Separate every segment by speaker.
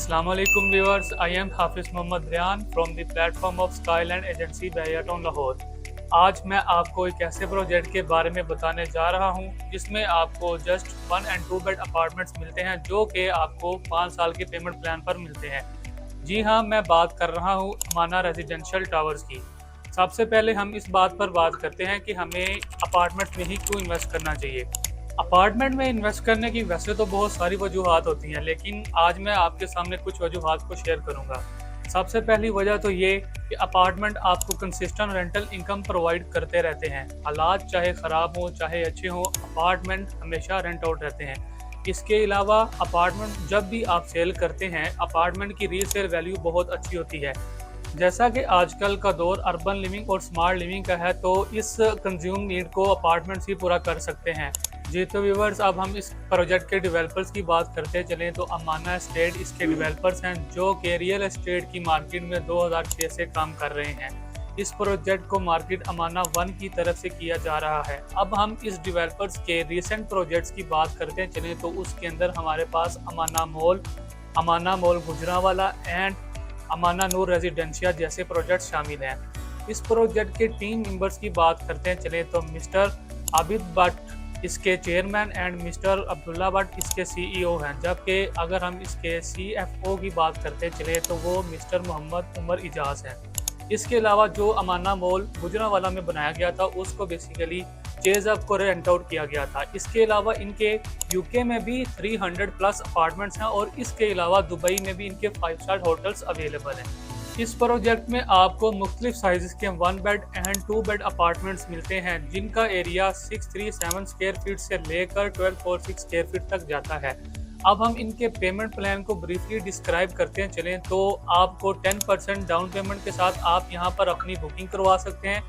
Speaker 1: Assalamu alaikum viewers. I am Hafiz Mohammad Ryan from the platform of Skyland Agency Bahia Town Lahore. आज मैं आपको एक ऐसे project के बारे में बताने जा रहा हूं जिसमें आपको जस्ट 1 and 2 बेड अपार्टमेंट्स मिलते हैं जो कि आपको 5 साल के पेमेंट प्लान पर मिलते हैं। जी हां, मैं बात कर रहा हूं अमाना रेजिडेंशियल टावर्स की। सबसे पहले हम इस बात पर बात करते हैं कि हमें अपार्टमेंट में ही क्यों इन्वेस्ट करना चाहिए। अपार्टमेंट में इन्वेस्ट करने की वैसे तो बहुत सारी वजूहात होती हैं, लेकिन आज मैं आपके सामने कुछ वजूहात को शेयर करूंगा। सबसे पहली वजह तो ये कि अपार्टमेंट आपको कंसिस्टेंट रेंटल इनकम प्रोवाइड करते रहते हैं। हालात चाहे ख़राब हो चाहे अच्छे हों, अपार्टमेंट हमेशा रेंट आउट रहते हैं। इसके अलावा अपार्टमेंट जब भी आप सेल करते हैं, अपार्टमेंट की रीसेल वैल्यू बहुत अच्छी होती है। जैसा कि आजकल का दौर अर्बन लिविंग और स्मार्ट लिविंग का है, तो इस कंज्यूम नीड को अपार्टमेंट्स ही पूरा कर सकते हैं। जी तो व्यूवर्स, अब हम इस प्रोजेक्ट के डेवलपर्स की बात करते चलें तो अमाना एस्टेट इसके डेवलपर्स हैं जो कि रियल एस्टेट की मार्केट में 2006 से काम कर रहे हैं। इस प्रोजेक्ट को मार्केट अमाना 1 की तरफ से किया जा रहा है। अब हम इस डेवलपर्स के रिसेंट प्रोजेक्ट्स की बात करते चलें तो उसके अंदर हमारे पास Amana mall Gujranwala and Amana Noor Residencia जैसे प्रोजेक्ट शामिल हैं। इस प्रोजेक्ट के टीम मेंबर्स की बात करते चलें तो मिस्टर आबिद भट्ट इसके chairman and mister Abdullah Bhatt इसके सीईओ हैं, जबकि अगर हम इसके सीएफओ की बात करते चले तो वो मिस्टर मोहम्मद उमर इजाज हैं। इसके अलावा जो अमाना मॉल गुजरांवाला में बनाया गया था उसको बेसिकली चेज़अप को रेंट आउट किया गया था। इसके अलावा इनके यूके में भी 300 प्लस अपार्टमेंट्स हैं और इसके अलावा दुबई में भी इनके 5 स्टार होटल्स अवेलेबल हैं। इस प्रोजेक्ट में आपको मुख्तलिफ साइज़ के 1 बेड एंड 2 बेड अपार्टमेंट्स मिलते हैं जिनका एरिया 637 स्क्वायर फीट से लेकर 1246 स्क्वायर फीट तक जाता है। अब हम इनके पेमेंट प्लान को ब्रीफली डिस्क्राइब करते चलें तो आपको 10% डाउन पेमेंट के साथ आप यहां पर अपनी बुकिंग करवा सकते हैं,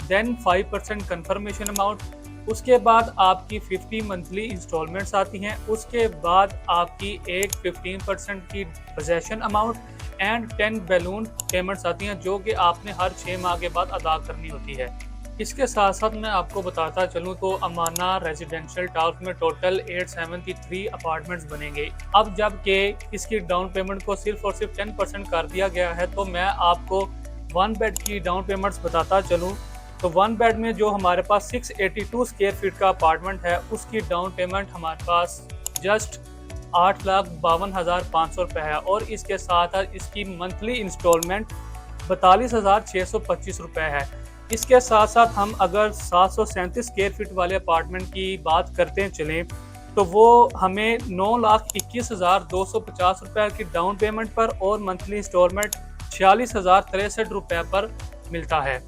Speaker 1: देन 5% कंफर्मेशन अमाउंट, उसके बाद आपकी 50 मंथली इंस्टॉलमेंट्स आती हैं, उसके बाद आपकी एक 15% की possession amount and 10 balloon payments आती हैं जो कि आपने हर 6 माह के बाद अदा करनी होती है। इसके साथ साथ मैं आपको बताता चलूँ तो अमाना रेजिडेंशियल टावर्स में टोटल 873 अपार्टमेंट्स बनेंगे। अब जबकि इसकी डाउन पेमेंट को सिर्फ और सिर्फ 10% कर दिया गया है, तो मैं आपको 1 बेड की डाउन पेमेंट्स बताता चलूँ तो 1 बेड में जो हमारे पास 682 स्क्वायर फीट का अपार्टमेंट है उसकी डाउन पेमेंट हमारे पास जस्ट 8,52,500 रुपये है और इसके साथ इसकी मंथली इंस्टॉलमेंट 42,625 रुपये है। इसके साथ साथ हम अगर 737 स्क्वायर फीट वाले अपार्टमेंट की बात करते चलें तो वो हमें 9,21,250 रुपये की डाउन पेमेंट पर और मंथली इंस्टॉलमेंट 46,063 रुपये पर मिलता है।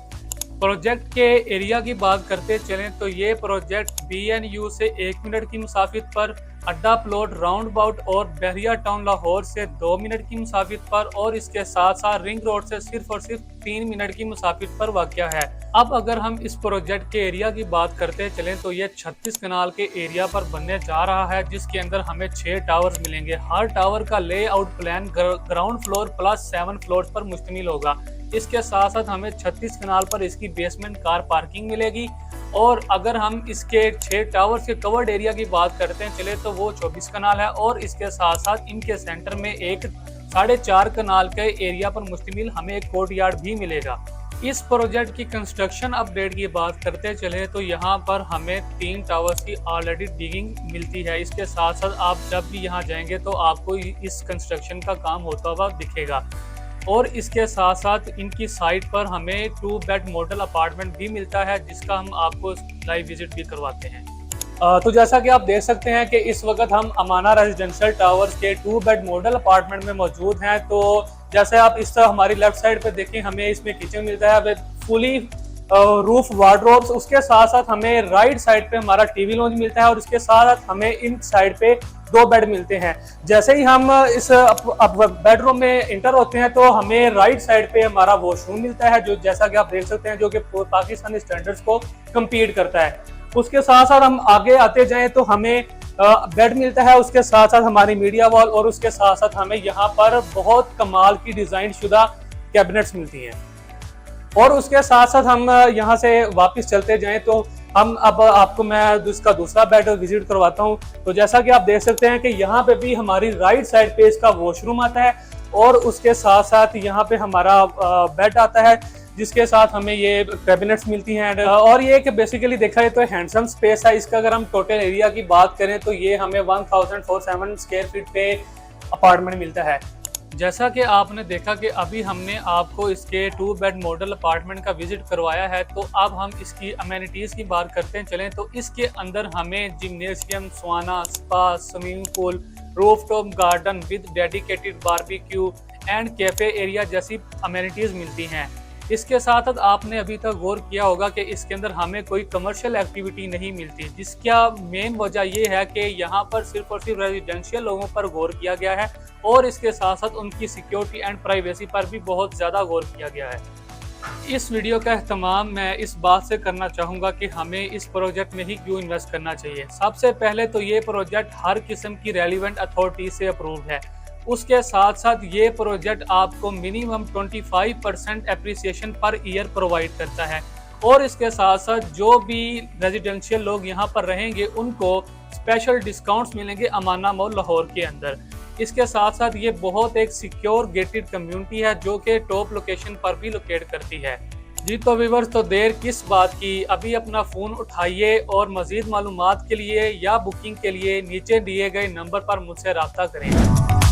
Speaker 1: प्रोजेक्ट के एरिया की बात करते चलें तो ये प्रोजेक्ट BNU से 1 मिनट की मुसाफिर पर, अड्डा प्लॉट राउंड अबाउट और बहरिया टाउन लाहौर से 2 मिनट की मुसाफिर पर और इसके साथ साथ रिंग रोड से सिर्फ और सिर्फ 3 मिनट की मुसाफिर पर वाक़या है। अब अगर हम इस प्रोजेक्ट के एरिया की बात करते चलें तो ये 36 कनाल के एरिया पर बनने जा रहा है जिसके अंदर हमें 6 टावर्स मिलेंगे। हर टावर का layout plan ground floor plus 7 floors पर मुश्तमिल होगा। इसके साथ साथ हमें 36 कनाल पर इसकी बेसमेंट कार पार्किंग मिलेगी और अगर हम इसके 6 टावर्स के कवर्ड एरिया की बात करते हैं चले तो वो 24 कनाल है और इसके साथ साथ इनके सेंटर में एक 4.5 कनाल के एरिया पर मुश्तमिल हमें एक कोर्टयार्ड भी मिलेगा। इस प्रोजेक्ट की कंस्ट्रक्शन अपडेट की बात करते चले तो यहाँ पर हमें 3 टावर्स की ऑलरेडी डिगिंग मिलती है। इसके साथ साथ आप जब भी यहाँ जाएंगे तो आपको इस कंस्ट्रक्शन का काम होता हुआ दिखेगा और इसके साथ साथ इनकी साइट पर हमें 2 बेड मॉडल अपार्टमेंट भी मिलता है जिसका हम आपको लाइव विजिट भी करवाते हैं। तो जैसा कि आप देख सकते हैं कि इस वक्त हम अमाना रेजिडेंशियल टावर्स के 2 बेड मॉडल अपार्टमेंट में मौजूद हैं। तो जैसे आप इस तरह हमारी लेफ्ट साइड पे देखें, हमें इसमें किचन मिलता है विद फुली रूफ वार्डरोब्स, उसके साथ साथ हमें राइट साइड पे हमारा टीवी लॉन्ज मिलता है और इसके साथ साथ हमें इन साइड पे 2 बेड मिलते हैं। जैसे ही हम इस बेडरूम में इंटर होते हैं तो हमें राइट साइड पे हमारा वॉशरूम मिलता है जो जैसा कि आप देख सकते हैं जो कि पाकिस्तानी स्टैंडर्ड्स को कम्पीट करता है। उसके साथ साथ हम आगे आते जाएं तो हमें बेड मिलता है, उसके साथ साथ हमारी मीडिया वॉल और उसके साथ साथ हमें यहाँ पर बहुत कमाल की डिजाइन शुदा कैबिनेट्स मिलती हैं। और उसके साथ साथ हम यहाँ से वापस चलते जाएं तो हम अब आपको मैं इसका दूसरा बेड विजिट करवाता हूँ। तो जैसा कि आप देख सकते हैं कि यहाँ पे भी हमारी राइट साइड पे इसका वॉशरूम आता है और उसके साथ साथ यहाँ पे हमारा बेड आता है, जिसके साथ हमें ये कैबिनेट्स मिलती हैं। और ये कि बेसिकली देखा जाए तो हैंडसम स्पेस है इसका। अगर हम टोटल एरिया की बात करें तो ये हमें 1047 स्क्वायर फीट पे अपार्टमेंट मिलता है। जैसा कि आपने देखा कि अभी हमने आपको इसके 2 बेड मॉडल अपार्टमेंट का विजिट करवाया है, तो अब हम इसकी अमेनिटीज़ की बात करते हैं। चलें तो इसके अंदर हमें जिम्नेशियम, सौना, spa, swimming pool, rooftop garden with dedicated barbecue and cafe area जैसी अमेनिटीज़ मिलती हैं। इसके साथ साथ आपने अभी तक गौर किया होगा कि इसके अंदर हमें कोई कमर्शियल एक्टिविटी नहीं मिलती, जिसका मेन वजह ये है कि यहाँ पर सिर्फ और सिर्फ रेजिडेंशियल लोगों पर गौर किया गया है और इसके साथ साथ उनकी सिक्योरिटी एंड प्राइवेसी पर भी बहुत ज़्यादा गौर किया गया है। इस वीडियो का एहतमाम मैं इस बात से करना चाहूँगा कि हमें इस प्रोजेक्ट में ही क्यों इन्वेस्ट करना चाहिए। सबसे पहले तो ये प्रोजेक्ट हर किस्म की रेलिवेंट अथॉरिटी से अप्रूव्ड है। उसके साथ साथ ये प्रोजेक्ट आपको minimum 25% appreciation per year provide करता है और इसके साथ साथ जो भी रेजिडेंशियल लोग यहाँ पर रहेंगे उनको स्पेशल डिस्काउंट्स मिलेंगे अमाना मॉल लाहौर के अंदर। इसके साथ साथ ये बहुत एक सिक्योर गेटेड कम्युनिटी है जो कि टॉप लोकेशन पर भी लोकेट करती है। जी तो व्यूअर्स, तो देर किस बात की, अभी अपना फ़ोन उठाइए और मज़ीद मालूमात के लिए या बुकिंग के लिए नीचे दिए गए नंबर पर मुझसे रब्ता करें।